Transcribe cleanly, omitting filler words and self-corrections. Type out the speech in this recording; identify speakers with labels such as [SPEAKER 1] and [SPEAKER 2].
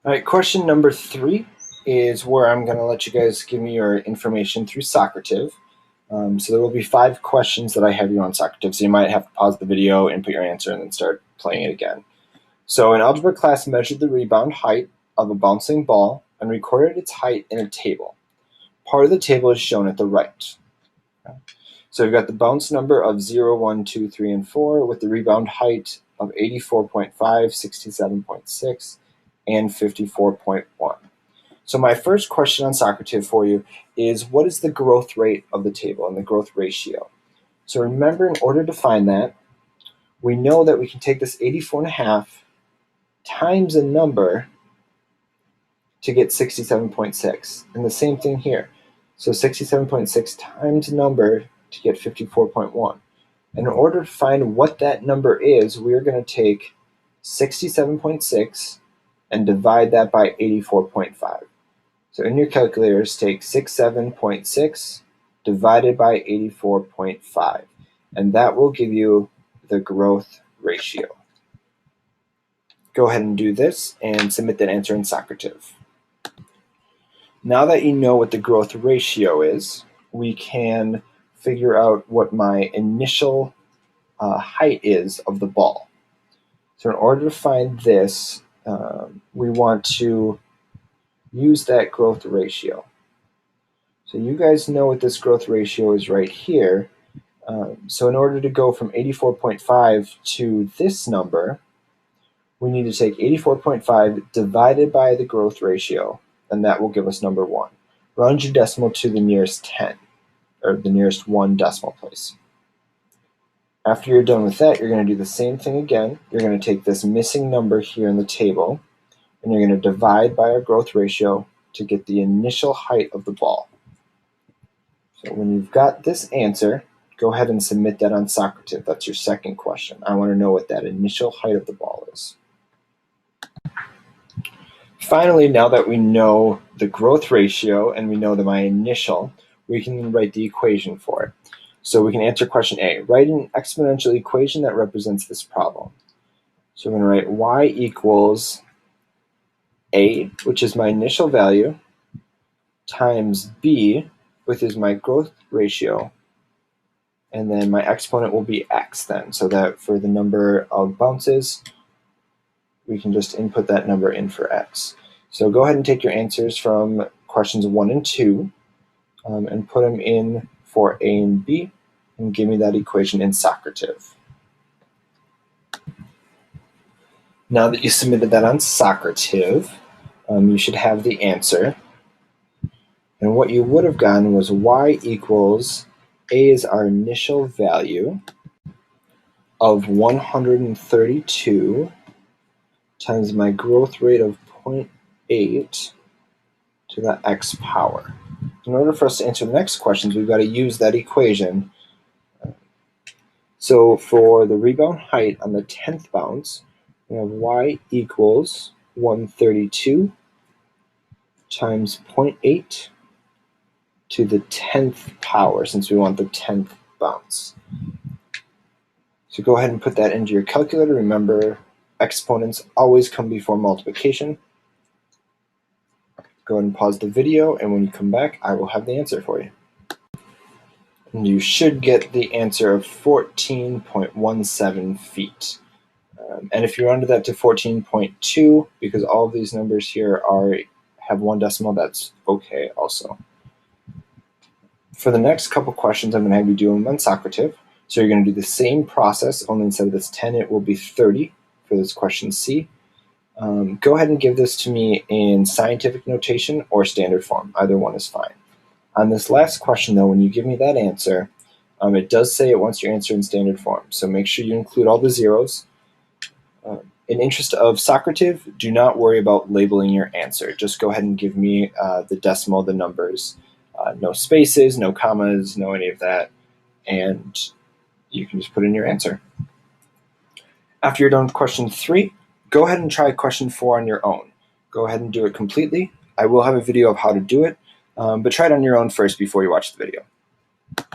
[SPEAKER 1] All right, question number 3 is where I'm going to let you guys give me your information through Socrative. So there will be 5 questions that I have you on Socrative, so you might have to pause the video, input your answer, and then start playing it again. So an algebra class measured the rebound height of a bouncing ball and recorded its height in a table. Part of the table is shown at the right. So we've got the bounce number of 0, 1, 2, 3, and 4 with the rebound height of 84.5, 67.6, and 54.1. So my first question on Socrative for you is, what is the growth rate of the table and the growth ratio? So remember, in order to find that, we know that we can take this 84.5 times a number to get 67.6. And the same thing here. So 67.6 times a number to get 54.1. And in order to find what that number is, we're going to take 67.6 and divide that by 84.5. So in your calculators, take 67.6 divided by 84.5, and that will give you the growth ratio. Go ahead and do this and submit that answer in Socrative. Now that you know what the growth ratio is, we can figure out what my initial height is of the ball. So in order to find this, we want to use that growth ratio. So you guys know what this growth ratio is right here. So in order to go from 84.5 to this number, we need to take 84.5 divided by the growth ratio, and that will give us number 1. Round your decimal to the nearest 10, or the nearest 1 decimal place. After you're done with that, you're going to do the same thing again. You're going to take this missing number here in the table, and you're going to divide by our growth ratio to get the initial height of the ball. So when you've got this answer, go ahead and submit that on Socrative. That's your second question. I want to know what that initial height of the ball is. Finally, now that we know the growth ratio and we know that my initial, we can write the equation for it. So we can answer question A. Write an exponential equation that represents this problem. So we're going to write y equals A, which is my initial value, times B, which is my growth ratio, and then my exponent will be x then, so that for the number of bounces, we can just input that number in for x. So go ahead and take your answers from questions 1 and 2 and put them in for A and B, and give me that equation in Socrative. Now that you submitted that on Socrative, you should have the answer. And what you would have gotten was y equals A is our initial value of 132 times my growth rate of 0.8 to the x power. In order for us to answer the next questions, we've got to use that equation. So for the rebound height on the 10th bounce, we have y equals 132 times 0.8 to the 10th power, since we want the 10th bounce. So go ahead and put that into your calculator. Remember, exponents always come before multiplication. Go ahead and pause the video, and when you come back, I will have the answer for you. And you should get the answer of 14.17 feet. And if you rounded that to 14.2, because all of these numbers here have 1 decimal, that's okay also. For the next couple questions, I'm going to have you do them on Socrative. So you're going to do the same process, only instead of this 10, it will be 30 for this question C. Go ahead and give this to me in scientific notation or standard form. Either one is fine. On this last question, though, when you give me that answer, it does say it wants your answer in standard form. So make sure you include all the zeros. In interest of Socrative, do not worry about labeling your answer. Just go ahead and give me the decimal, the numbers. No spaces, no commas, no any of that. And you can just put in your answer. After you're done with question 3, go ahead and try question 4 on your own. Go ahead and do it completely. I will have a video of how to do it, but try it on your own first before you watch the video.